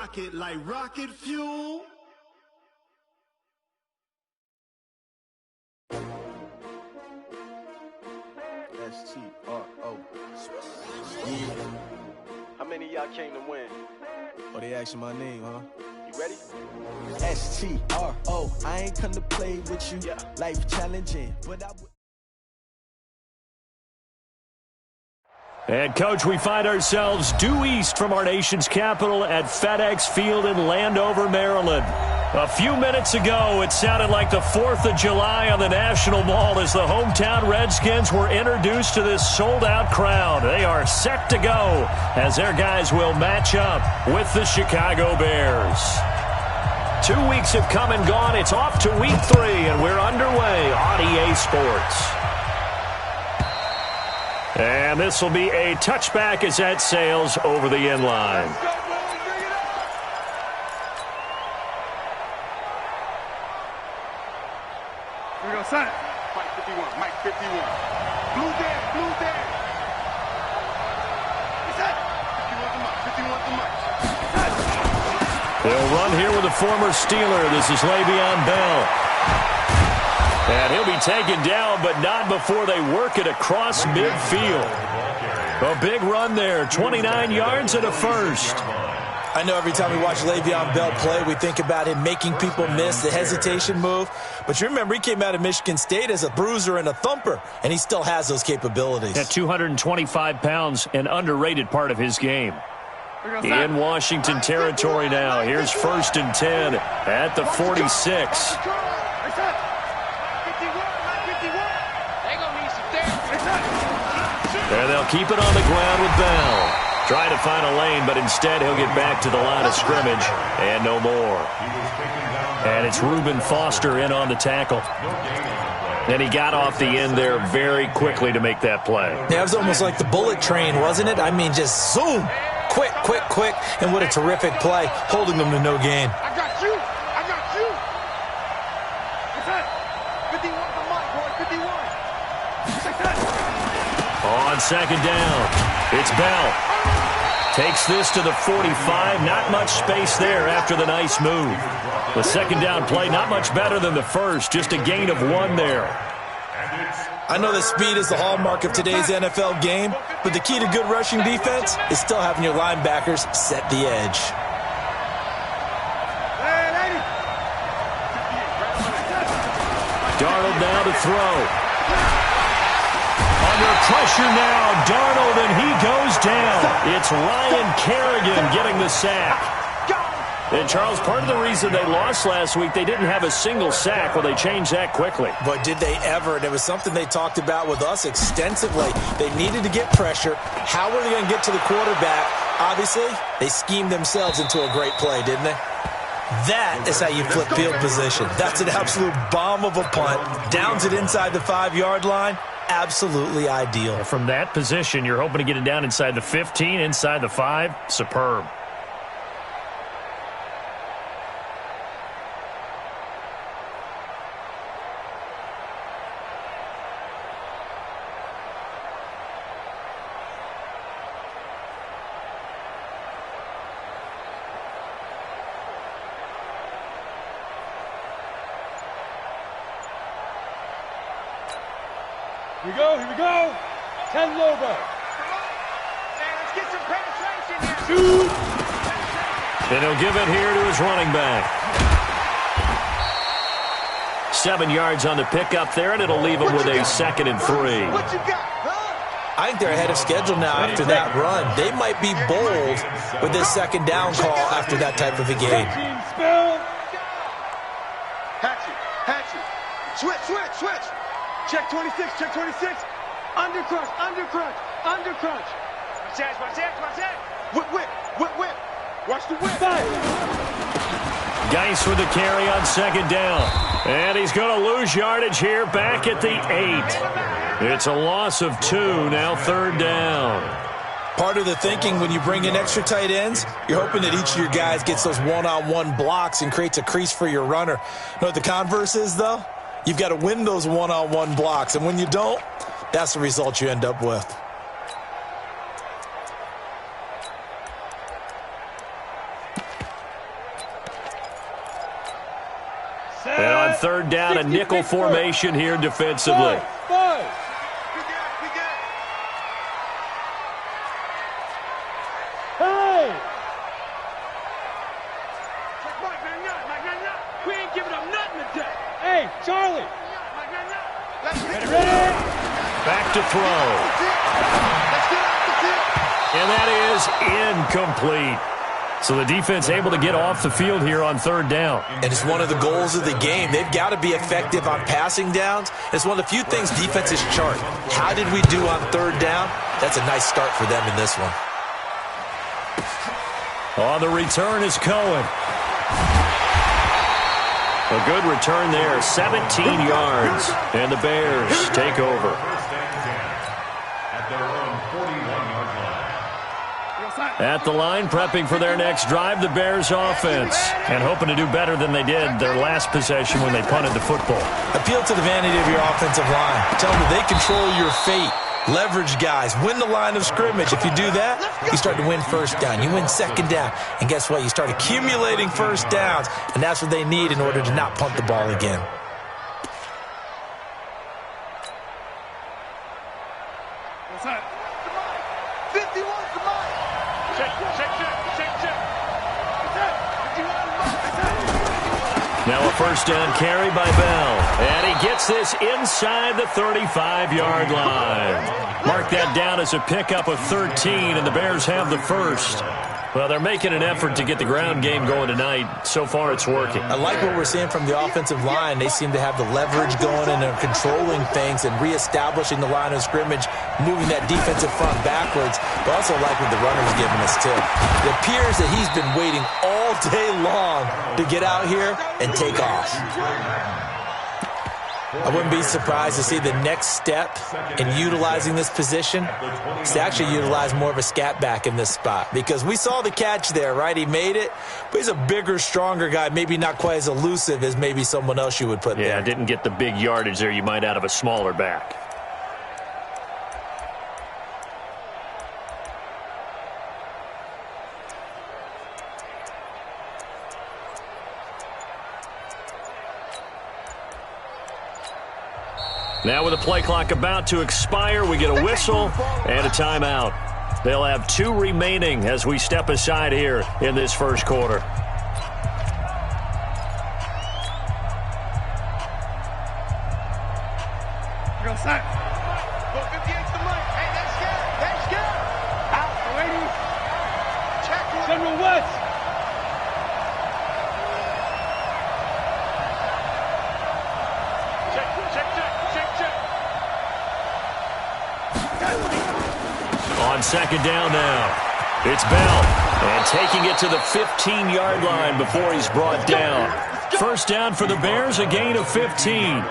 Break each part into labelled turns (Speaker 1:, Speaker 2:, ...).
Speaker 1: rocket like rocket fuel.
Speaker 2: S-T-R-O.
Speaker 3: How many of y'all came to win?
Speaker 2: Oh, they asking my name, huh?
Speaker 3: You ready?
Speaker 2: S-T-R-O. I ain't come to play with you.
Speaker 3: Yeah.
Speaker 2: Life challenging, but I would.
Speaker 4: And, Coach, we find ourselves due east from our nation's capital at FedEx Field in Landover, Maryland. A few minutes ago, it sounded like the 4th of July on the National Mall as the hometown Redskins were introduced to this sold-out crowd. They are set to go as their guys will match up with the Chicago Bears. 2 weeks have come and gone. It's off to week 3, and we're underway on EA Sports. And this will be a touchback as that sails over the end line.
Speaker 5: Here we go, son. Mike 51, Mike 51. Blue there, blue there. What's that? 51 to Mike, 51 to Mike.
Speaker 4: They'll run here with a former Steeler. This is Le'Veon Bell. And he'll be taken down, but not before they work it across midfield. A big run there, 29 yards and a first.
Speaker 6: I know every time we watch Le'Veon Bell play, we think about him making people miss, the hesitation move. But you remember, he came out of Michigan State as a bruiser and a thumper, and he still has those capabilities.
Speaker 4: At 225 pounds, an underrated part of his game. In Washington territory now. Here's 1st and 10 at the 46. And they'll keep it on the ground with Bell. Trying to find a lane, but instead he'll get back to the line of scrimmage and no more. And it's Reuben Foster in on the tackle. And he got off the end there very quickly to make that play.
Speaker 6: Yeah, it was almost like the bullet train, wasn't it? I mean, just zoom. Quick, quick, quick. And what a terrific play, holding them to no gain.
Speaker 5: I got you. I got you. What's that? 51 to Mike, boy, 51. Check that.
Speaker 4: On 2nd down, it's Bell. Takes this to the 45. Not much space there after the nice move. The 2nd down play, not much better than the first. Just a gain of 1 there.
Speaker 6: I know that speed is the hallmark of today's NFL game, but the key to good rushing defense is still having your linebackers set the edge.
Speaker 4: Darnold now to throw. Under pressure now, Darnold, and he goes down. It's Ryan Kerrigan getting the sack. And, Charles, part of the reason they lost last week, they didn't have a single sack. Well, they changed that quickly.
Speaker 6: But did they ever? And it was something they talked about with us extensively. They needed to get pressure. How were they going to get to the quarterback? Obviously, they schemed themselves into a great play, didn't they? That is how you flip field position. That's an absolute bomb of a punt. Downs it inside the 5-yard line. Absolutely ideal.
Speaker 4: From that position, you're hoping to get it down inside the 15, inside the 5. Superb.
Speaker 5: Here we go, here we go. 10 logo. Come on. Let's get some penetration here. Shoot.
Speaker 4: And he'll give it here to his running back. 7 yards on the pickup there, and it'll leave him with a 2nd and 3.
Speaker 5: What you got, huh?
Speaker 6: I think they're ahead of schedule now after that run. They might be bold with this 2nd down call after that type of a game.
Speaker 5: Hatchet. Switch. Check 26, check 26. Undercrunch. Watch that. Whip. Watch the whip.
Speaker 4: Geis with the carry on 2nd down. And he's going to lose yardage here back at the 8. It's a loss of 2, now 3rd down.
Speaker 6: Part of the thinking when you bring in extra tight ends, you're hoping that each of your guys gets those one-on-one blocks and creates a crease for your runner. You know what the converse is, though? You've got to win those one-on-one blocks, and when you don't, that's the result you end up with.
Speaker 4: third down, a nickel formation here defensively.
Speaker 5: Charlie!
Speaker 4: Back to throw. And that is incomplete. So the defense able to get off the field here on third down.
Speaker 6: And it's one of the goals of the game. They've got to be effective on passing downs. It's one of the few things defenses chart. How did we do on third down? That's a nice start for them in this one.
Speaker 4: On the return is Cohen. A good return there, 17 yards. And the Bears take over. At the line, prepping for their next drive, the Bears offense. And hoping to do better than they did their last possession when they punted the football.
Speaker 6: Appeal to the vanity of your offensive line. Tell them that they control your fate. Leverage guys. Win the line of scrimmage. If you do that, you start to win first down. You win second down. And guess what? You start accumulating first downs. And that's what they need in order to not punt the ball again.
Speaker 5: What's that? 51 to mine. Check.
Speaker 4: Now a first down carry by Bell. And he gets this inside the 35-yard line. Mark that down as a pickup of 13, and the Bears have the first. Well, they're making an effort to get the ground game going tonight. So far, it's working.
Speaker 6: I like what we're seeing from the offensive line. They seem to have the leverage going and are controlling things and reestablishing the line of scrimmage, moving that defensive front backwards. But also like what the runner's giving us, too. It appears that he's been waiting all day long to get out here and take off. I wouldn't be surprised to see the next step in utilizing this position is to actually utilize more of a scat back in this spot. Because we saw the catch there, right? He made it, but he's a bigger, stronger guy, maybe not quite as elusive as maybe someone else you would put there.
Speaker 4: Yeah, didn't get the big yardage there you might out of a smaller back. Now with the play clock about to expire, we get a whistle and a timeout. They'll have 2 remaining as we step aside here in this first quarter.
Speaker 5: Go sack. Go 58's the mic. Hey, that's good. Out, lady. Check. General West.
Speaker 4: On second down now, it's Bell, and taking it to the 15-yard line before he's brought down. First down for the Bears, a gain of 15.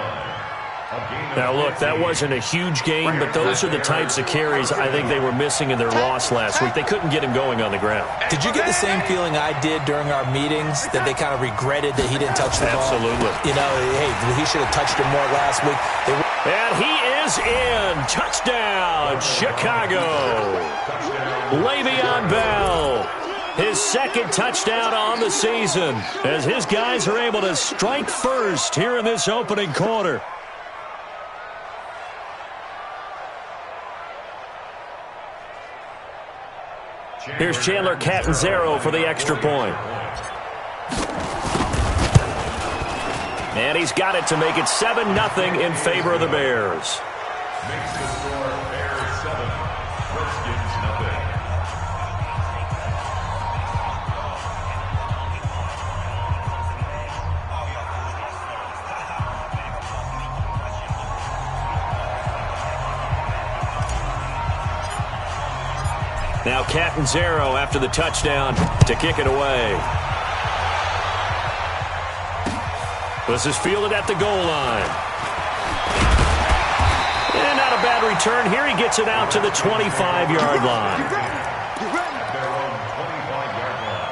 Speaker 4: Now, look, that wasn't a huge gain, but those are the types of carries I think they were missing in their loss last week. They couldn't get him going on the ground.
Speaker 6: Did you get the same feeling I did during our meetings, that they kind of regretted that he didn't touch the ball?
Speaker 4: Absolutely.
Speaker 6: You know, hey, he should have touched it more last week.
Speaker 4: And he is in. Touchdown, Chicago. Le'Veon Bell, his second touchdown on the season, as his guys are able to strike first here in this opening quarter. Here's Chandler Catanzaro for the extra point. And he's got it to make it 7-0 in favor of the Bears.
Speaker 1: Makes the score Bears 7, Redskins 0.
Speaker 4: Now Catanzaro after the touchdown to kick it away. This is fielded at the goal line. And not a bad return here. He gets it out to the 25-yard line.
Speaker 1: Their own 25-yard line.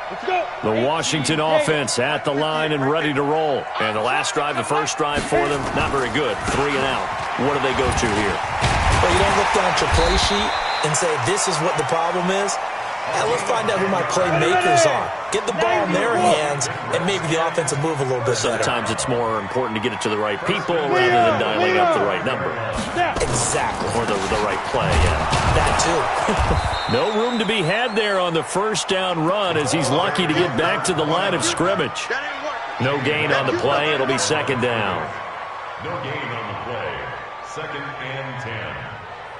Speaker 5: Let's go.
Speaker 4: The Washington offense at the line and ready to roll. And the last drive, the first drive for them, not very good. 3 and out. What do they go to here?
Speaker 6: Well, you don't look down at your play sheet and say, this is what the problem is. let's find out who my playmakers are. Get the ball in their hands, and maybe the offense will move a little bit better.
Speaker 4: Sometimes it's more important to get it to the right people rather than dialing up the right number.
Speaker 6: Exactly.
Speaker 4: Or the right play, yeah.
Speaker 6: That too.
Speaker 4: No room to be had there on the first down run as he's lucky to get back to the line of scrimmage. No gain on the play. It'll be second down.
Speaker 1: No gain on the play. 2nd and 10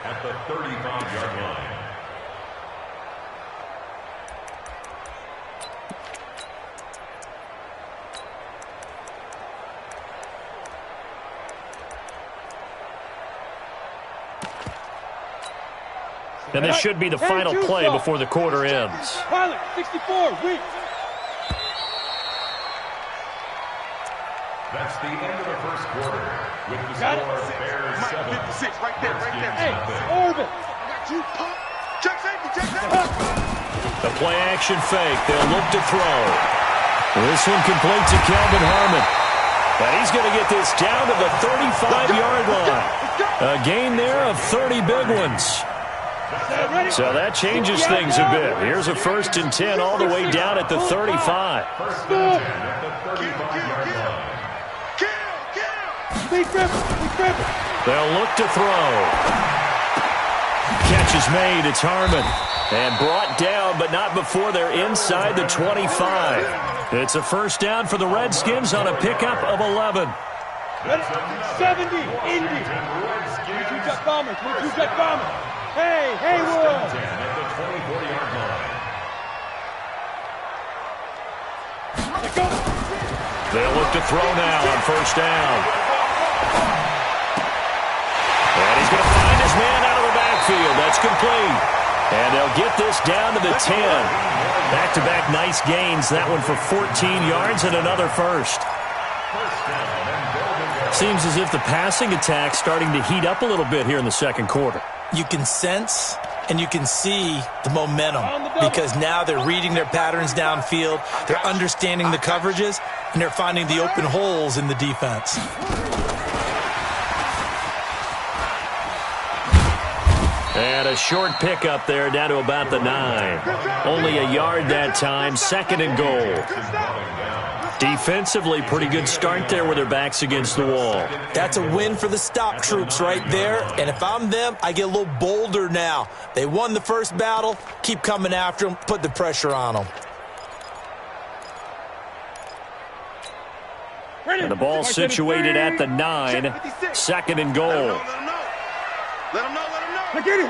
Speaker 1: at the 35-yard line.
Speaker 4: And this should be the final play before the quarter ends.
Speaker 5: Pilot, 64, weak.
Speaker 1: That's the end of the first quarter. With the score, Bears 7.
Speaker 5: 56, right there, right there.
Speaker 1: Hey,
Speaker 5: orbit. I got you, pump. Check safety, check safety.
Speaker 4: The play action fake. They'll look to throw. This one complete to Kelvin Harmon. And he's going to get this down to the 35-yard line. A gain there of 30 big ones. So that changes things a bit. Here's a 1st and 10 all the way down at the 35.
Speaker 1: 1st and 10 at the 35-yard line.
Speaker 4: They'll look to throw. Catch is made. It's Harmon. And brought down, but not before they're inside the 25. It's a 1st down for the Redskins on a pickup of 11.
Speaker 5: 70, Indy. 22 jet bombers, 22 jet bombers. Hey, Haywood.
Speaker 1: 10 at the 24-yard line.
Speaker 4: They'll look to throw now on 1st down. And he's going to find his man out of the backfield. That's complete. And they'll get this down to the 10. Back-to-back nice gains. That one for 14 yards and another 1st. Seems as if the passing attack's starting to heat up a little bit here in the second quarter.
Speaker 6: You can sense and you can see the momentum because now they're reading their patterns downfield, they're understanding the coverages, and they're finding the open holes in the defense.
Speaker 4: And a short pickup there down to about the 9. Only a yard that time, 2nd and goal. Defensively, pretty good start there with their backs against the wall.
Speaker 6: That's a win for the stop troops right there. And if I'm them, I get a little bolder now. They won the first battle. Keep coming after them. Put the pressure on them.
Speaker 4: And the ball situated at the 9. 2nd and goal.
Speaker 5: Let him know. Get it.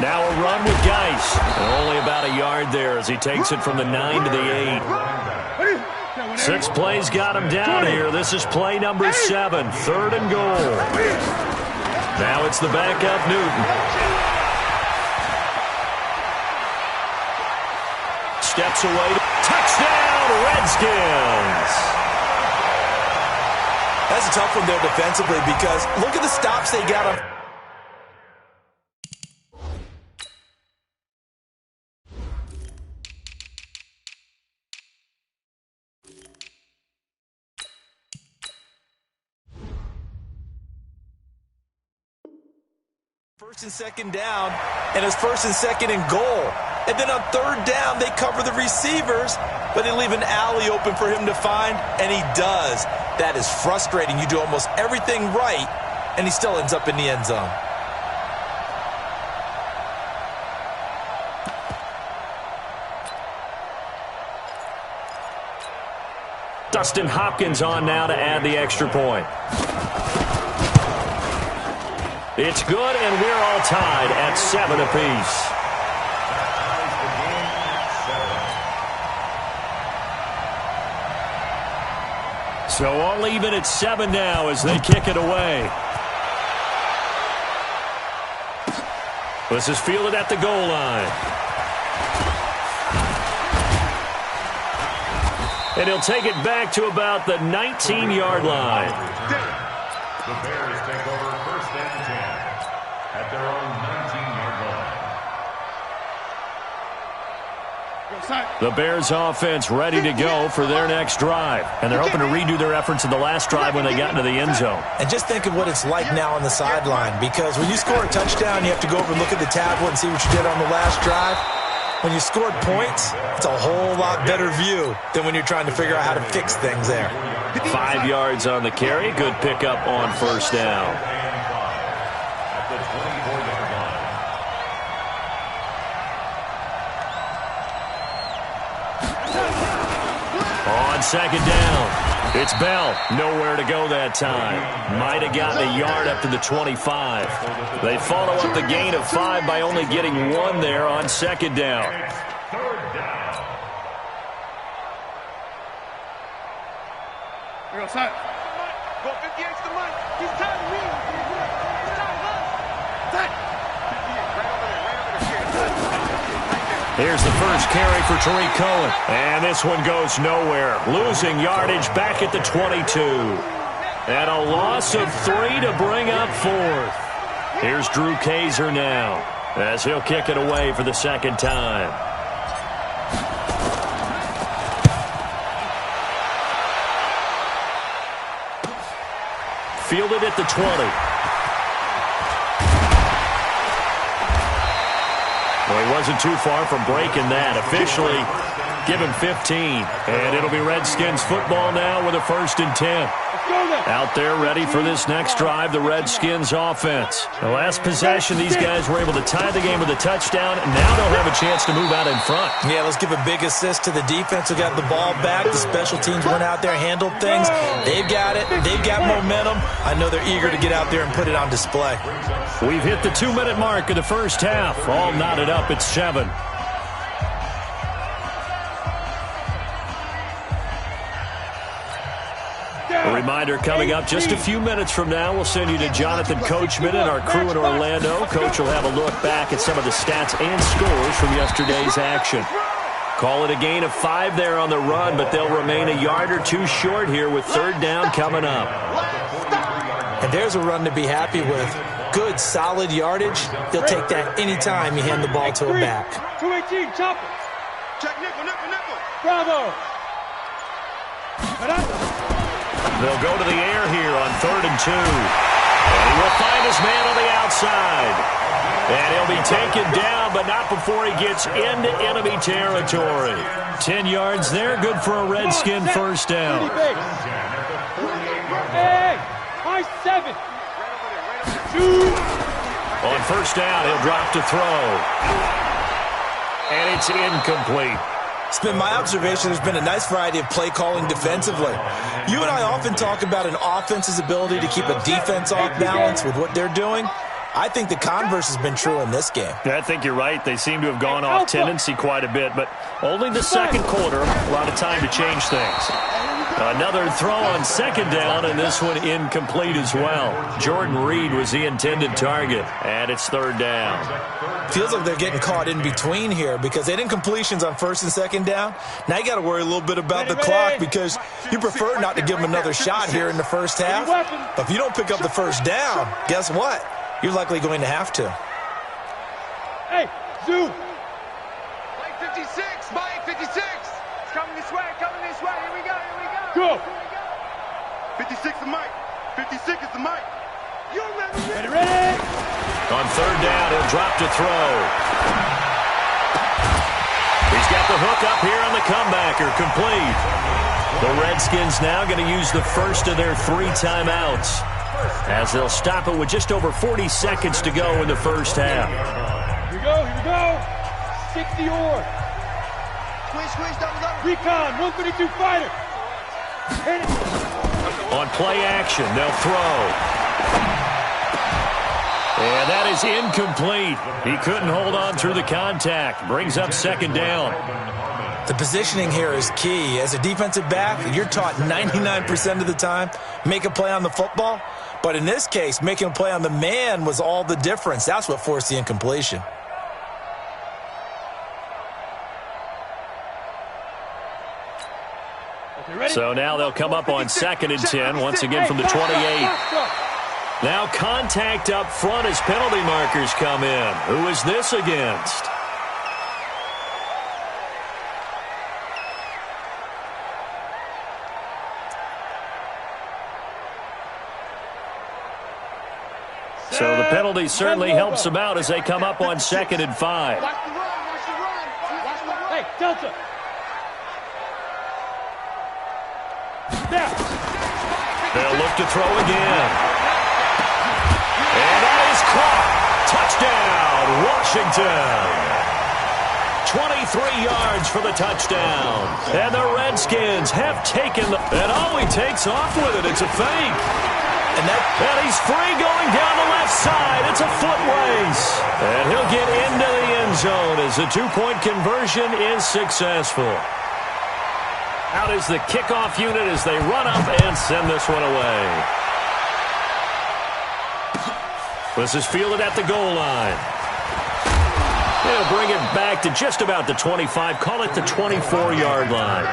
Speaker 4: Now a run with Geis. And only about a yard there as he takes it from the 9 to the 8. 6 plays got him down here. This is play number 7. 3rd and goal. Now it's the backup Newton. Steps away. Touchdown, Redskins.
Speaker 6: That's a tough one there defensively because look at the stops they got on. First and second down, and it's 1st and 2nd and goal. And then on 3rd down, they cover the receivers, but they leave an alley open for him to find, and he does. That is frustrating. You do almost everything right, and he still ends up in the end zone.
Speaker 4: Dustin Hopkins on now to add the extra point. It's good, and we're all tied at 7 apiece. So all even at 7 now as they kick it away. This is fielded at the goal line. And he'll take it back to about the 19-yard line.
Speaker 1: The Bears take over 1st and 10 at their own 19-yard line.
Speaker 4: The Bears offense ready to go for their next drive. And they're hoping to redo their efforts in the last drive when they got into the end zone.
Speaker 6: And just think of what it's like now on the sideline, because when you score a touchdown, you have to go over and look at the tablet and see what you did on the last drive. When you scored points, it's a whole lot better view than when you're trying to figure out how to fix things there.
Speaker 4: 5 yards on the carry. Good pickup on first down.
Speaker 1: At the 24-yard line.
Speaker 4: On second down, it's Bell. Nowhere to go that time. Might have gotten a yard up to the 25. They follow up the gain of 5 by only getting 1 there on second down.
Speaker 1: Third down.
Speaker 5: Here goes Hut. Go 58's the money. He's tired of me. He's tired of us. Hut. 58, right over there.
Speaker 4: Here's the first carry for Tariq Cohen. And this one goes nowhere. Losing yardage back at the 22. And a loss of 3 to bring up 4th. Here's Drew Kaiser now, as he'll kick it away for the second time. Fielded at the 20. Well, he wasn't too far from breaking that. Officially, give him 15. And it'll be Redskins football now with a 1st and 10. Out there ready for this next drive, the Redskins offense. The last possession, these guys were able to tie the game with a touchdown, and now they'll have a chance to move out in front.
Speaker 6: Yeah, let's give a big assist to the defense who got the ball back. The special teams went out there, handled things. They've got it. They've got momentum. I know they're eager to get out there and put it on display.
Speaker 4: We've hit the 2-minute mark of the first half. All knotted up at 7. A reminder coming up just a few minutes from now, we'll send you to Jonathan Coachman and our crew in Orlando. Coach will have a look back at some of the stats and scores from yesterday's action. Call it a gain of 5 there on the run, but they'll remain a yard or 2 short here with 3rd down coming up.
Speaker 6: And there's a run to be happy with. Good, solid yardage. He'll take that anytime you hand the ball to a back.
Speaker 5: 218, chopper. Check nickel. Bravo.
Speaker 4: They'll go to the air here on 3rd and 2. And he will find his man on the outside. And he'll be taken down, but not before he gets into enemy territory. 10 yards there, good for a Redskin 1st down.
Speaker 5: Hey, high 7. 2.
Speaker 4: On 1st down, he'll drop to throw. And it's incomplete.
Speaker 6: It's been my observation there's been a nice variety of play calling defensively. You and I often talk about an offense's ability to keep a defense off balance with what they're doing. I think the converse has been true in this game.
Speaker 4: I think you're right. They seem to have gone off tendency quite a bit, but only the second quarter, a lot of time to change things. Another throw on 2nd down, and this one incomplete as well. Jordan Reed was the intended target, and it's 3rd down.
Speaker 6: Feels like they're getting caught in between here because they did incompletions on 1st and 2nd down. Now you got to worry a little bit about the clock because you prefer not to give them another shot here in the first half. But if you don't pick up the 1st down, guess what? You're likely going to have to.
Speaker 5: Hey, Zoo. Mike 56, Mike 56. It's coming this way, Here we go. Go. 56 is Mike. 56 is the Mike. You ready?
Speaker 4: On 3rd down, he'll drop to throw. He's got the hook up here on the comebacker, complete. The Redskins now going to use the first of their 3 timeouts, as they'll stop it with just over 40 seconds to go in the first half.
Speaker 5: Here we go. 60 or. Squish, double. Recon, 132 fighter. Hit it.
Speaker 4: On play action, they'll throw. And that is incomplete. He couldn't hold on through the contact. Brings up 2nd down.
Speaker 6: The positioning here is key. As a defensive back, you're taught 99% of the time, make a play on the football. But in this case, making a play on the man was all the difference. That's what forced the incompletion.
Speaker 4: So now they'll come up on 2nd and 10, once again from the 28. Now contact up front as penalty markers come in. Who is this against? So the penalty certainly helps them out as they come up on 2nd and 5.
Speaker 5: Hey, Delta.
Speaker 4: They'll look to throw again. And that is caught. Touchdown, Washington. 23 yards for the touchdown. And the Redskins have taken the... And he takes off with it. It's a fake. And he's free going down the left side. It's a foot race. And he'll get into the end zone as the two-point conversion is successful. Out is the kickoff unit as they run up and send this one away. This is fielded at the goal line. They'll bring it back to just about the 25. Call it the 24-yard line.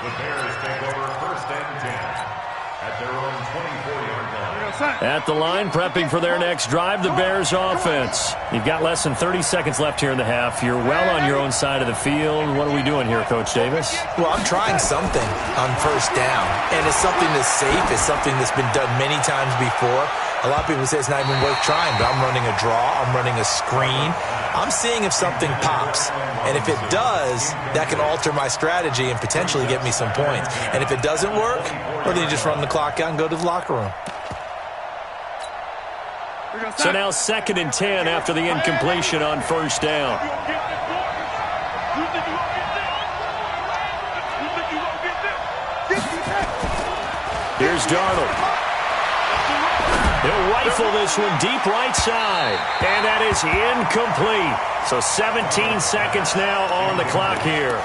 Speaker 1: The Bears take over 1st and 10 at their own 24-yard line.
Speaker 4: At the line, prepping for their next drive, the Bears offense. You've got less than 30 seconds left here in the half. You're well on your own side of the field. What are we doing here, Coach Davis?
Speaker 6: Well, I'm trying something on 1st down, and it's something that's safe. It's something that's been done many times before. A lot of people say it's not even worth trying, but I'm running a draw. I'm running a screen. I'm seeing if something pops. And if it does, that can alter my strategy and potentially get me some points. And if it doesn't work, well, then you just run the clock out and go to the locker room.
Speaker 4: So now 2nd and 10 after the incompletion on 1st down. Here's Darnold. He'll rifle this one deep right side. And that is incomplete. So 17 seconds now on the clock here.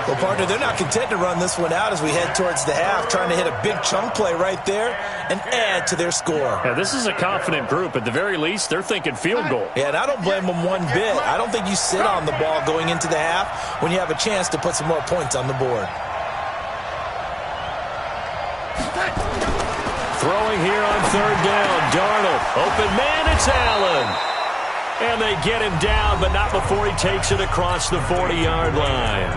Speaker 6: Well, partner, they're not content to run this one out as we head towards the half, trying to hit a big chunk play right there and add to their score.
Speaker 4: Yeah, this is a confident group. At the very least, they're thinking field goal.
Speaker 6: Yeah, and I don't blame them one bit. I don't think you sit on the ball going into the half when you have a chance to put some more points on the board.
Speaker 4: Throwing here on 3rd down. Darnold. Open man, it's Allen. And they get him down, but not before he takes it across the 40-yard line.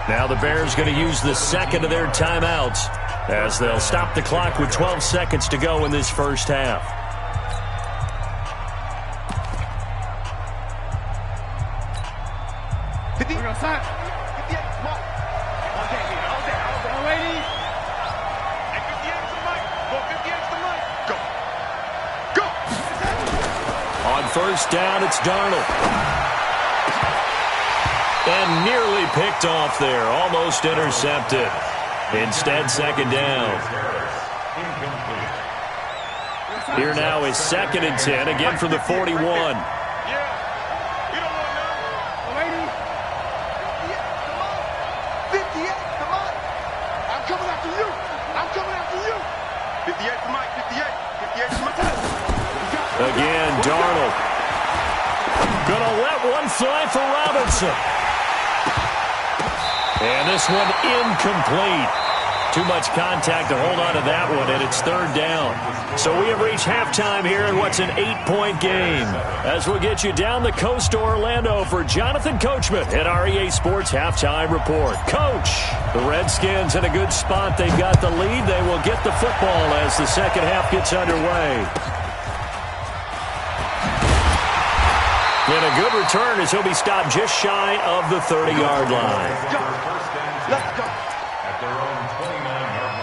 Speaker 4: Now the Bears going to use the second of their timeouts as they'll stop the clock with 12 seconds to go in this first half. On 1st down, it's Darnold. And nearly picked off there. Almost intercepted. Instead, 2nd down. Here now is 2nd and 10, again from the 41. Again, Darnold. Gonna let one fly for Robinson. And this one incomplete. Too much contact to hold on to that one, and it's 3rd down. So we have reached halftime here in what's an 8-point game. As we'll get you down the coast to Orlando for Jonathan Coachman at our EA Sports Halftime Report. Coach, the Redskins in a good spot. They've got the lead. They will get the football as the second half gets underway. And a good return as he'll be stopped just shy of the 30-yard line.
Speaker 5: Let's go.
Speaker 1: At their own 29-yard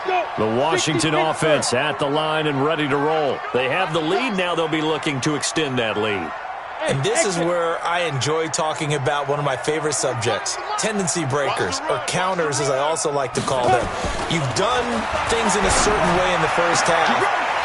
Speaker 1: line.
Speaker 4: The Washington offense at the line and ready to roll. They have the lead now. They'll be looking to extend that lead.
Speaker 6: And this is where I enjoy talking about one of my favorite subjects, tendency breakers, or counters as I also like to call them. You've done things in a certain way in the first half,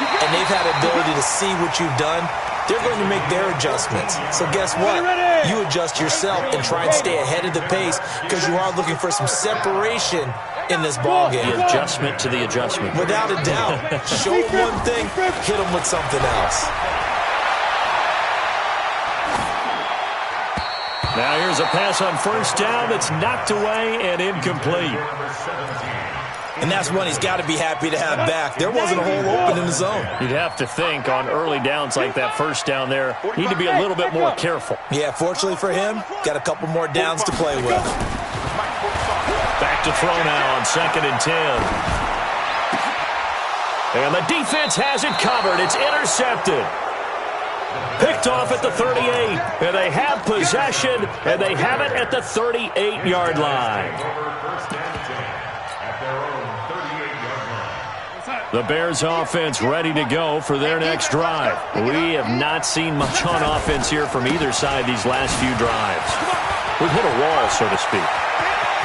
Speaker 6: and they've had ability to see what you've done. They're going to make their adjustments. So guess what? You adjust yourself and try and stay ahead of the pace because you are looking for some separation in this ballgame.
Speaker 4: The adjustment to the adjustment.
Speaker 6: Without a doubt. Show them one thing, hit them with something else.
Speaker 4: Now here's a pass on 1st down that's knocked away and incomplete.
Speaker 6: And that's one he's got to be happy to have back. There wasn't a hole open in the zone.
Speaker 4: You'd have to think on early downs like that 1st down there, need to be a little bit more careful.
Speaker 6: Yeah, fortunately for him, got a couple more downs to play with.
Speaker 4: Back to throw now on 2nd and 10. And the defense has it covered. It's intercepted. Picked off at the 38. And they have possession, and they have it at the 38-yard line. The Bears offense ready to go for their next drive. We have not seen much on offense here from either side these last few drives. We've hit a wall, so to speak.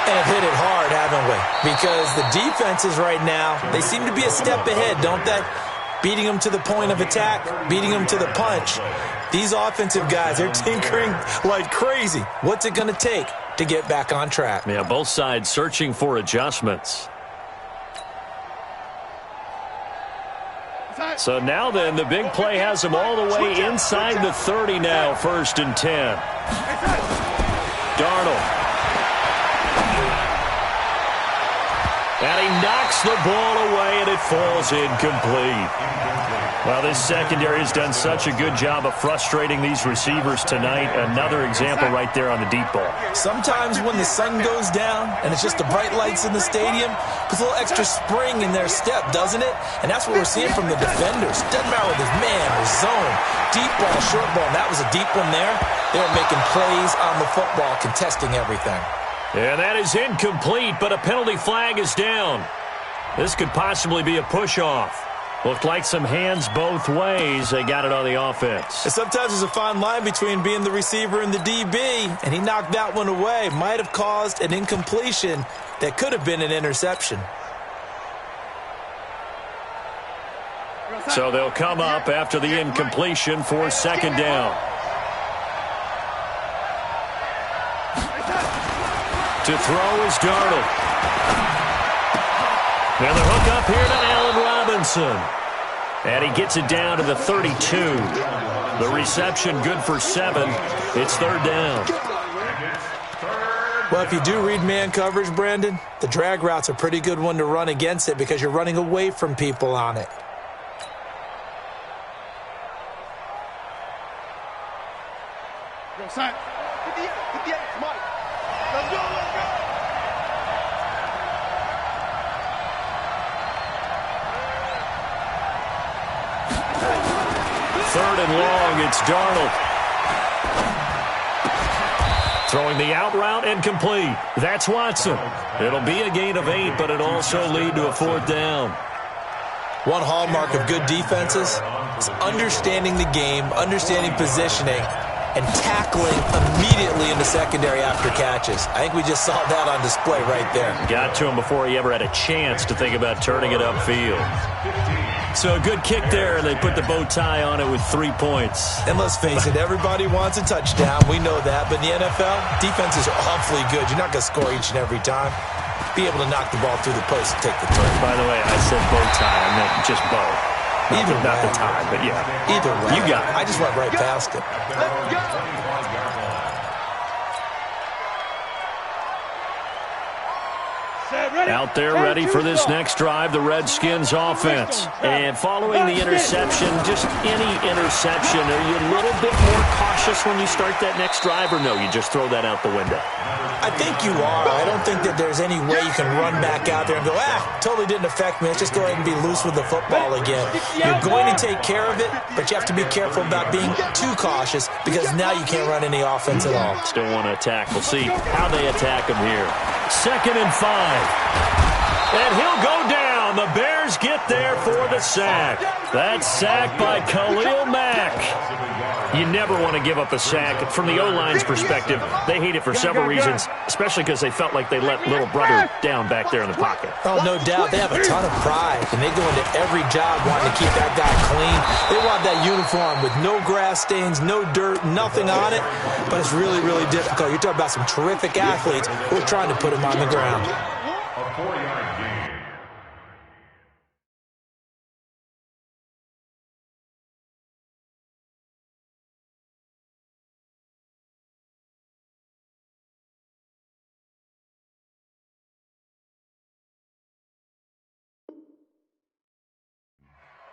Speaker 6: And hit it hard, haven't we? Because the defenses right now, they seem to be a step ahead, don't they? Beating them to the point of attack, beating them to the punch. These offensive guys, they're tinkering like crazy. What's it going to take to get back on track?
Speaker 4: Yeah, both sides searching for adjustments. So now then, the big play has them all the way inside the 30 now, 1st and 10. Darnold. And he knocks the ball away, and it falls incomplete. Well, this secondary has done such a good job of frustrating these receivers tonight. Another example right there on the deep ball.
Speaker 6: Sometimes when the sun goes down and it's just the bright lights in the stadium, puts a little extra spring in their step, doesn't it? And that's what we're seeing from the defenders. Doesn't matter whether it's man or zone, deep ball, short ball. And that was a deep one there. They were making plays on the football, contesting everything.
Speaker 4: And that is incomplete, but a penalty flag is down. This could possibly be a push-off. Looked like some hands both ways. They got it on the offense.
Speaker 6: And sometimes there's a fine line between being the receiver and the DB, and he knocked that one away. Might have caused an incompletion that could have been an interception.
Speaker 4: So they'll come up after the incompletion for 2nd down. To throw is Darnold. And the hook up here to Allen Robinson. And he gets it down to the 32. The reception good for 7. It's 3rd down.
Speaker 6: Well, if you do read man coverage, Brandon, the drag route's a pretty good one to run against it because you're running away from people on it.
Speaker 5: Go, son. 58, Mike. Let's go, let's go.
Speaker 4: Third and long, it's Darnold. Throwing the out route and complete. That's Watson. It'll be a gain of 8, but it'll also lead to a 4th down.
Speaker 6: One hallmark of good defenses is understanding the game, understanding positioning, and tackling immediately in the secondary after catches. I think we just saw that on display right there.
Speaker 4: Got to him before he ever had a chance to think about turning it upfield. So a good kick there, and they put the bow tie on it with 3 points.
Speaker 6: And let's face it, everybody wants a touchdown. We know that. But in the NFL, defenses are awfully good. You're not going to score each and every time. Be able to knock the ball through the post and take the turn.
Speaker 4: By the way, I said bow tie. I meant just bow. Not the tie, but yeah.
Speaker 6: Either way.
Speaker 4: You got it.
Speaker 6: I just went right past it.
Speaker 4: Out there ready for this next drive, the Redskins offense. And following the interception, just any interception, are you a little bit more cautious when you start that next drive, or no, you just throw that out the window?
Speaker 6: I think you are. I don't think that there's any way you can run back out there and go, totally didn't affect me. Let's just go ahead and be loose with the football again. You're going to take care of it, but you have to be careful about being too cautious because now you can't run any offense at all.
Speaker 4: Still want to attack. We'll see how they attack him here. 2nd and 5. And he'll go down. The Bears get there for the sack. That sack by Khalil Mack. You never want to give up a sack. From the O-line's perspective, they hate it for several reasons, especially because they felt like they let little brother down back there in the pocket.
Speaker 6: Oh, no doubt. They have a ton of pride, and they go into every job wanting to keep that guy clean. They want that uniform with no grass stains, no dirt, nothing on it, but it's really, really difficult. You're talking about some terrific athletes who are trying to put him on the ground.
Speaker 1: A 4-yard gain.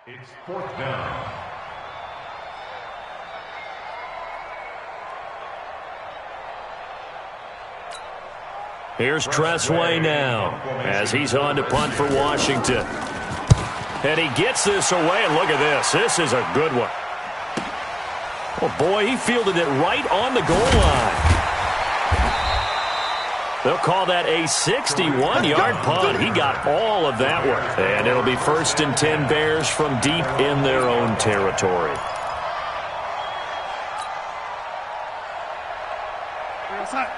Speaker 1: It's 4th down.
Speaker 4: Here's Tressway now as he's on to punt for Washington. And he gets this away, and look at this. This is a good one. Oh, boy, he fielded it right on the goal line. They'll call that a 61-yard punt. He got all of that one. And it'll be 1st and 10 Bears from deep in their own territory.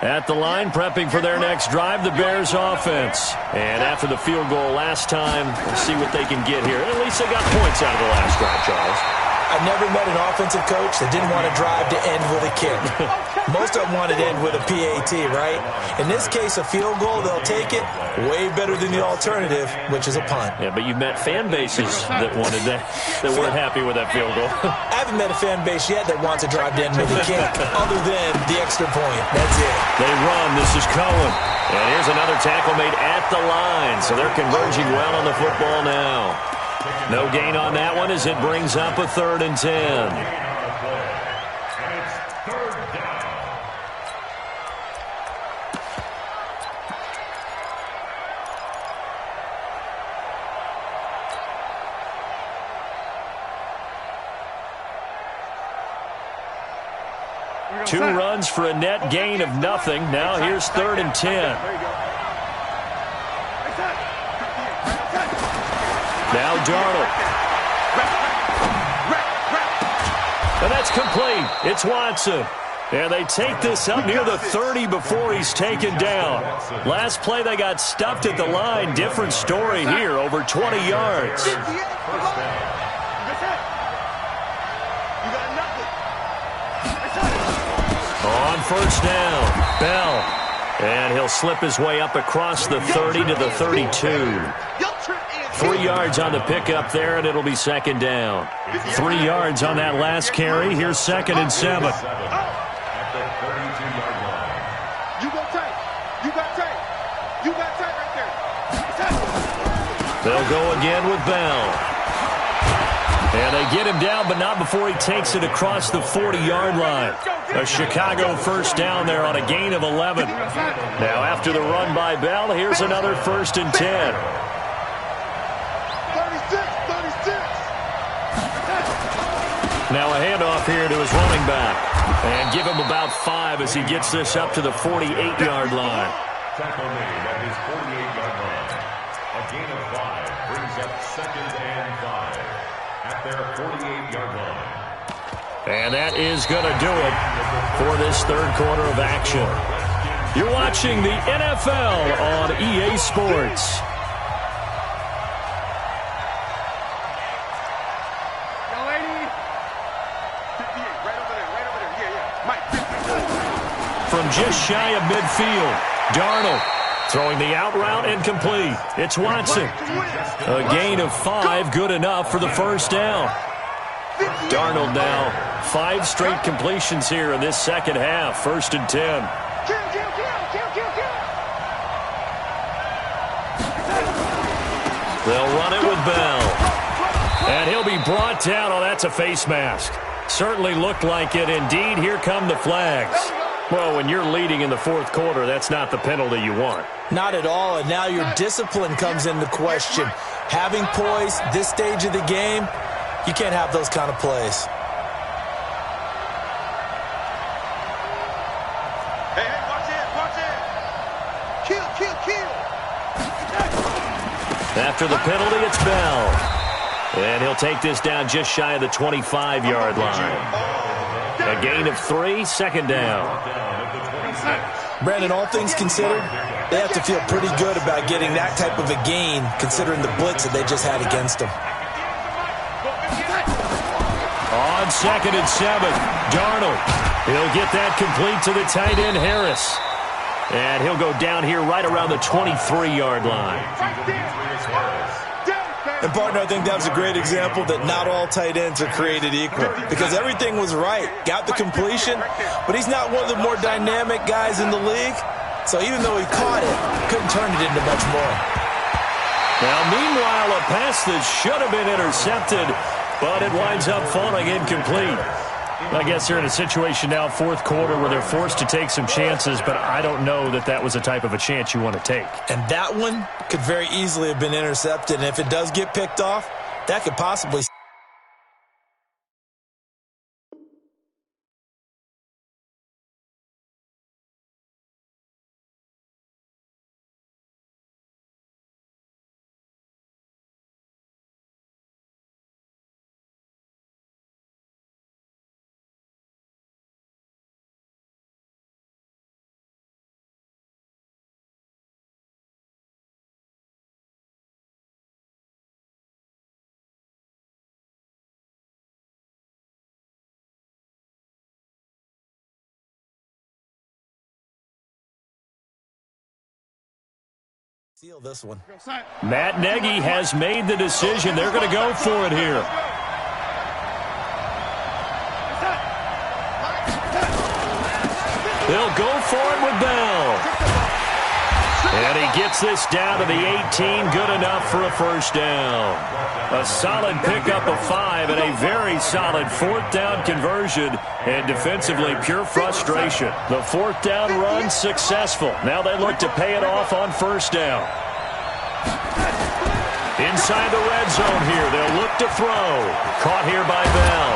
Speaker 4: At the line, prepping for their next drive, the Bears offense. And after the field goal last time, we'll see what they can get here. At least they got points out of the last drive, Charles.
Speaker 6: I've never met an offensive coach that didn't want to drive to end with a kick. Most of them wanted to end with a PAT, right? In this case, a field goal, they'll take it. Way better than the alternative, which is a punt.
Speaker 4: Yeah, but you've met fan bases that wanted that weren't happy with that field goal.
Speaker 6: I haven't met a fan base yet that wants to drive to end with a kick, other than the extra point. That's it.
Speaker 4: They run. This is Cohen. And here's another tackle made at the line. So they're converging well on the football now. No gain on that one as it brings up a 3rd and 10. Two runs for a net gain of nothing. Now here's 3rd and 10. Now Darnold. And that's complete. It's Watson. And they take this up near the 30 before he's taken down. Last play they got stuffed at the line. Different story here, over 20 yards. On 1st down, Bell. And he'll slip his way up across the 30 to the 32. 3 yards on the pickup there, and it'll be 2nd down. 3 yards on that last carry. Here's 2nd and 7.
Speaker 5: You got tight. You got tight. You got tight right there.
Speaker 4: They'll go again with Bell. And they get him down, but not before he takes it across the 40-yard line. A Chicago 1st down there on a gain of 11. Now after the run by Bell, here's another 1st and 10.
Speaker 5: 36.
Speaker 4: Now a handoff here to his running back. And give him about 5 as he gets this up to the 48-yard line.
Speaker 1: Tackle made at his 48-yard line. A gain of 5 brings up 2nd and 5 at their 48-yard line.
Speaker 4: And that is going to do it for this 3rd quarter of action. You're watching the NFL on EA Sports.
Speaker 5: Young lady. 58, right over there. Yeah. Mike, 50.
Speaker 4: From just shy of midfield, Darnold throwing the out route incomplete. It's Watson. A gain of 5, good enough for the 1st down. Darnold now 5 straight completions here in this 2nd half. 1st and 10.
Speaker 5: Kill.
Speaker 4: They'll run it with Bell. And he'll be brought down. Oh, that's a face mask. Certainly looked like it. Indeed, here come the flags. Well, when you're leading in the 4th quarter, that's not the penalty you want.
Speaker 6: Not at all, and now your discipline comes into question. Having poise this stage of the game, you can't have those kind of plays.
Speaker 5: Hey, watch it. Kill.
Speaker 4: After the penalty, it's Bell. And he'll take this down just shy of the 25-yard line. A gain of 3, 2nd down.
Speaker 6: Brandon, all things considered, they have to feel pretty good about getting that type of a gain, considering the blitz that they just had against them.
Speaker 4: On 2nd and 7, Darnold. He'll get that complete to the tight end, Harris. And he'll go down here right around the 23-yard line.
Speaker 6: And, partner, I think that was a great example that not all tight ends are created equal, because everything was right. Got the completion, but he's not one of the more dynamic guys in the league. So even though he caught it, couldn't turn it into much more.
Speaker 4: Now, meanwhile, a pass that should have been intercepted, but it winds up falling incomplete. I guess they're in a situation now, 4th quarter, where they're forced to take some chances, but I don't know that that was the type of a chance you want to take.
Speaker 6: And that one could very easily have been intercepted, and if it does get picked off, that could possibly seal this one.
Speaker 4: Matt Nagy has made the decision. They're going to go for it here. They'll go for it with Bell. And he gets this down to the 18. Good enough for a first down. A solid pickup of 5 and a very solid fourth down conversion. And defensively, pure frustration. The fourth down run successful. Now they look to pay it off on first down. Inside the red zone here. They'll look to throw. Caught here by Bell.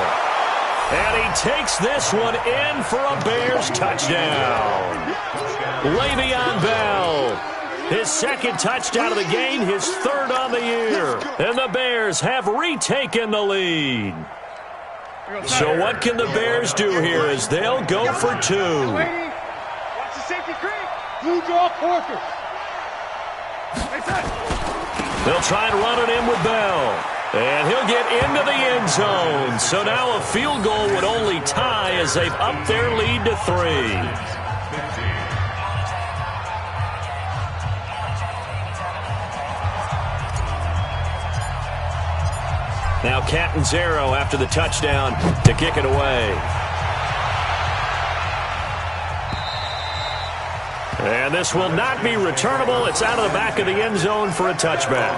Speaker 4: And he takes this one in for a Bears touchdown. Le'Veon Bell. His second touchdown of the game, his third on the year. And the Bears have retaken the lead. So what can the Bears do here as they'll go for 2?
Speaker 5: Watch the safety creep. Blue draw Porter.
Speaker 4: They'll try and run it in with Bell. And he'll get into the end zone. So now a field goal would only tie as they've upped their lead to 3. Now Catanzaro after the touchdown to kick it away. And this will not be returnable. It's out of the back of the end zone for a touchback.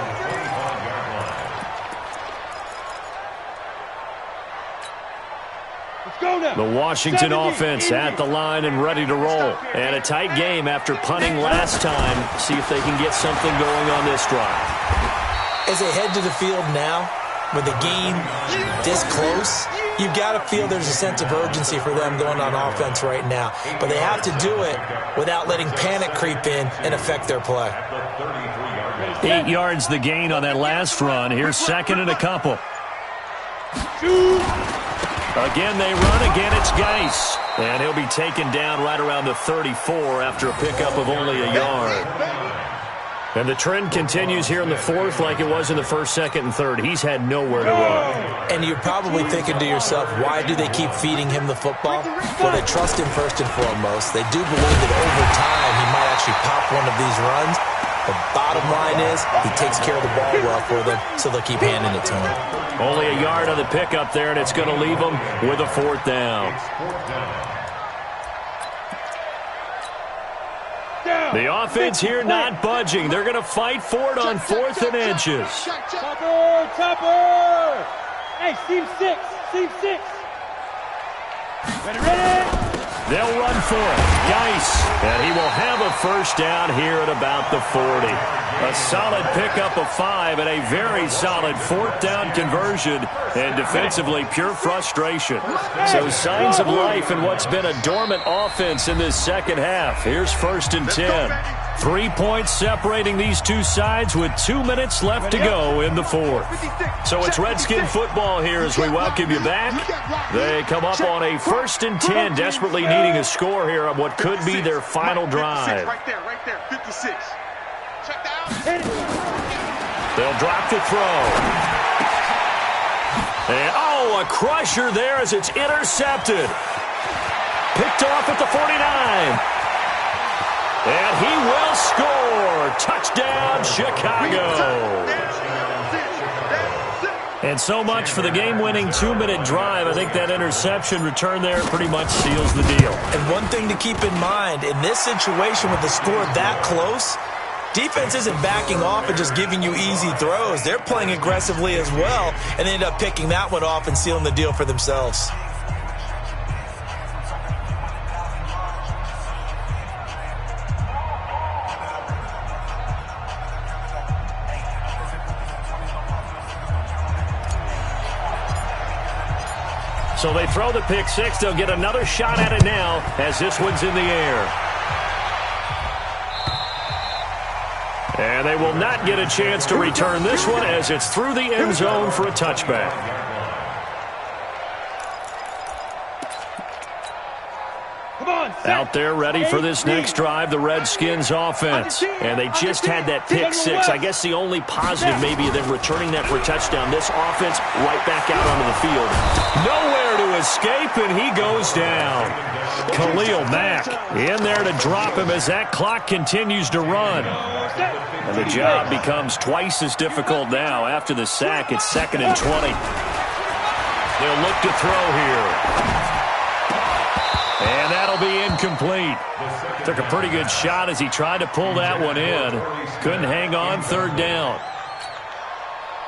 Speaker 4: The Washington offense at the line and ready to roll. And a tight game after punting last time. See if they can get something going on this drive.
Speaker 6: As they head to the field now, with the game this close, you've got to feel there's a sense of urgency for them going on offense right now. But they have to do it without letting panic creep in and affect their play.
Speaker 4: 8 yards the gain on that last run. Here's second and a couple. Again, they run. Again, it's Geis. And he'll be taken down right around the 34 after a pickup of only a yard. And the trend continues here in the fourth like it was in the first, second, and third. He's had nowhere to run.
Speaker 6: And you're probably thinking to yourself, why do they keep feeding him the football? Well, they trust him first and foremost. They do believe that over time he might actually pop one of these runs. The bottom line is he takes care of the ball well for them, so they'll keep handing it to him.
Speaker 4: Only a yard on the pickup there, and it's going to leave them with a fourth down. The offense here not budging. They're going to fight for it on 4th and inches.
Speaker 5: Topper! Hey, seam 6. Seam 6. Ready?
Speaker 4: They'll run for it. Geis. And he will have a first down here at about the 40. A solid pickup of 5 and a very solid fourth down conversion. And defensively, pure frustration. So signs of life in what's been a dormant offense in this second half. Here's 1st and 10. 3 points separating these two sides with 2 minutes left to go in the fourth. So it's Redskin football here as we welcome you back. They come up on a 1st and 10, desperately needing a score here on what could be their final drive.
Speaker 5: Right there, 56. Check down.
Speaker 4: They'll drop to throw. And, a crusher there as it's intercepted. Picked off at the 49. And he will score. Touchdown, Chicago. And so much for the game-winning 2-minute drive. I think that interception return there pretty much seals the deal.
Speaker 6: And one thing to keep in mind, in this situation with the score that close, defense isn't backing off and just giving you easy throws. They're playing aggressively as well, and they end up picking that one off and sealing the deal for themselves.
Speaker 4: So they throw the pick six. They'll get another shot at it now as this one's in the air. And they will not get a chance to return this one as it's through the end zone for a touchback. Out there ready for this next drive, the Redskins offense. And they just had that pick six. I guess the only positive maybe of them returning that for a touchdown. This offense right back out onto the field. Nowhere to escape, and he goes down. Khalil Mack in there to drop him as that clock continues to run. And the job becomes twice as difficult now. After the sack, it's 2nd and 20. They'll look to throw here. And that'll be incomplete. Took a pretty good shot as he tried to pull that one in. Couldn't hang on, 3rd down.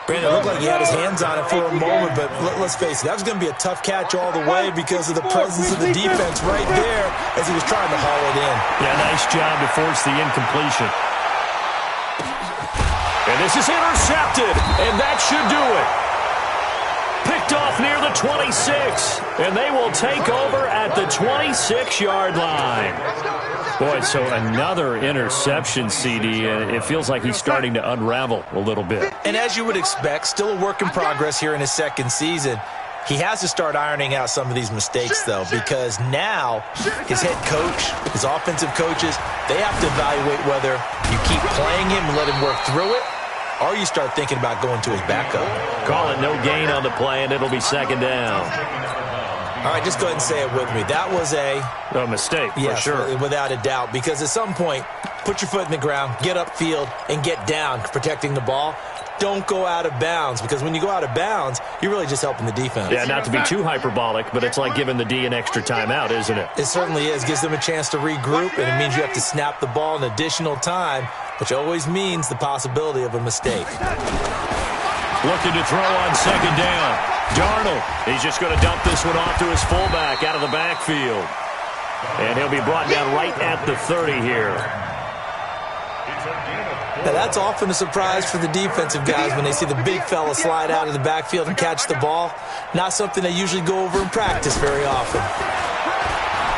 Speaker 6: Brandon, it looked like he had his hands on it for a moment, but let's face it, that was going to be a tough catch all the way because of the presence of the defense right there as he was trying to haul it in.
Speaker 4: Yeah, nice job to force the incompletion. And this is intercepted, and that should do it. Picked off near the 26, and they will take over at the 26-yard line. Boy, so another interception, CD, and it feels like he's starting to unravel a little bit.
Speaker 6: And as you would expect, still a work in progress here in his 2nd season. He has to start ironing out some of these mistakes, though, because now his head coach, his offensive coaches, they have to evaluate whether you keep playing him and let him work through it, or you start thinking about going to his backup.
Speaker 4: Call it no gain on the play, and it'll be 2nd down.
Speaker 6: All right, just go ahead and say it with me. That was a
Speaker 4: mistake,
Speaker 6: yes,
Speaker 4: for sure.
Speaker 6: Without a doubt, because at some point, put your foot in the ground, get upfield, and get down, protecting the ball. Don't go out of bounds, because when you go out of bounds, you're really just helping the defense.
Speaker 4: Yeah, not to be too hyperbolic, but it's like giving the D an extra timeout, isn't it?
Speaker 6: It certainly is. Gives them a chance to regroup, and it means you have to snap the ball an additional time, which always means the possibility of a mistake.
Speaker 4: Looking to throw on 2nd down. Darnold, he's just going to dump this one off to his fullback out of the backfield. And he'll be brought down right at the 30 here.
Speaker 6: Now, that's often a surprise for the defensive guys when they see the big fella slide out of the backfield and catch the ball. Not something they usually go over in practice very often.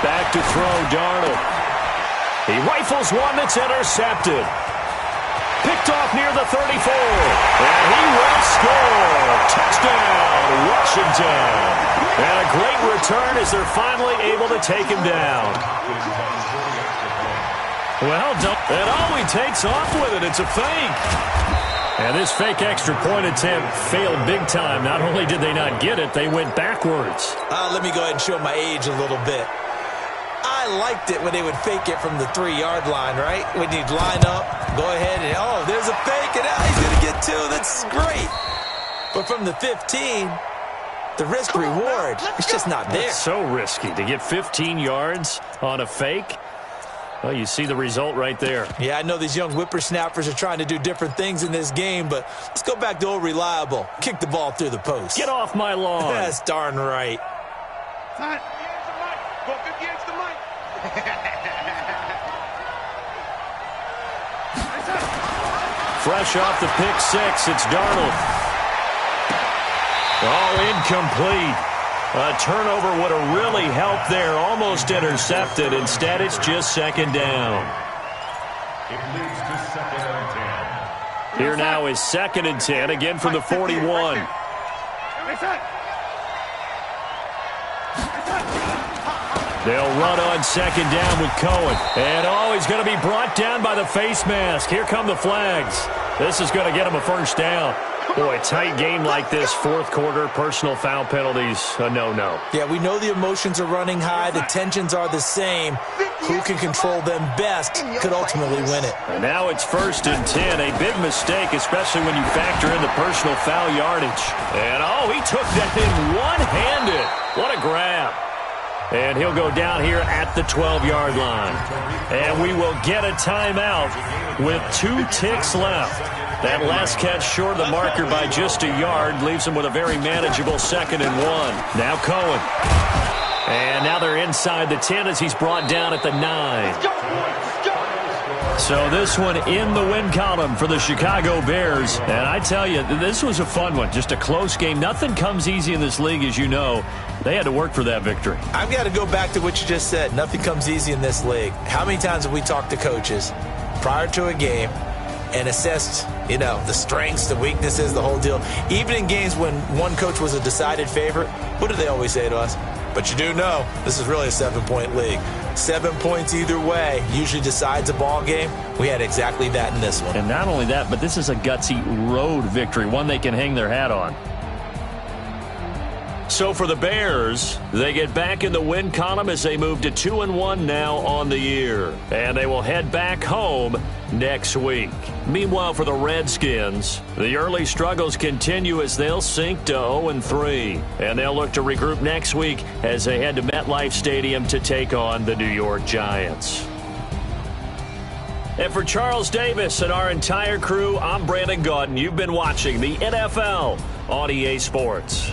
Speaker 4: Back to throw, Darnold. He rifles one that's intercepted. Picked off near the 34. And he will score. Touchdown, Washington. And a great return as they're finally able to take him down. Well, and he takes off with it. It's a fake. And this fake extra point attempt failed big time. Not only did they not get it, they went backwards.
Speaker 6: Let me go ahead and show my age a little bit. I liked it when they would fake it from the 3-yard line, right? When you'd line up, go ahead and, oh, there's a fake, and now he's going to get 2. That's great. But from the 15, the risk-reward, it's just not there.
Speaker 4: It's so risky to get 15 yards on a fake. Well, you see the result right there.
Speaker 6: Yeah, I know these young whippersnappers are trying to do different things in this game, but let's go back to old reliable. Kick the ball through the post.
Speaker 4: Get off my lawn.
Speaker 6: That's darn right.
Speaker 4: Fresh off the pick six, it's Darnold. Oh, incomplete. A turnover would have really helped there. Almost intercepted. Instead, it's just 2nd down.
Speaker 1: It leads to 2nd and 10.
Speaker 4: Here now is 2nd and 10, again from the 41. They'll run on 2nd down with Cohen. And, oh, he's going to be brought down by the face mask. Here come the flags. This is going to get him a 1st down. Boy, a tight game like this, 4th quarter, personal foul penalties, a no-no.
Speaker 6: Yeah, we know the emotions are running high. The tensions are the same. Who can control them best could ultimately win it.
Speaker 4: And now it's 1st and 10. A big mistake, especially when you factor in the personal foul yardage. And, oh, he took that in one-handed. What a grab. And he'll go down here at the 12-yard line. And we will get a timeout with 2 ticks left. That last catch short of the marker by just a yard leaves him with a very manageable 2nd and 1. Now Cohen. And now they're inside the 10 as he's brought down at the 9. So this one in the win column for the Chicago Bears. And I tell you, this was a fun one. Just a close game. Nothing comes easy in this league, as you know. They had to work for that victory.
Speaker 6: I've got to go back to what you just said. Nothing comes easy in this league. How many times have we talked to coaches prior to a game and assessed, the strengths, the weaknesses, the whole deal? Even in games when one coach was a decided favorite, what do they always say to us? But you do know this is really a 7-point league. 7 points either way usually decides a ball game. We had exactly that in this one.
Speaker 4: And not only that, but this is a gutsy road victory, one they can hang their hat on. So for the Bears, they get back in the win column as they move to 2-1 now on the year. And they will head back home next week. Meanwhile, for the Redskins, the early struggles continue as they'll sink to 0-3. And they'll look to regroup next week as they head to MetLife Stadium to take on the New York Giants. And for Charles Davis and our entire crew, I'm Brandon Gaudin. You've been watching the NFL on EA Sports.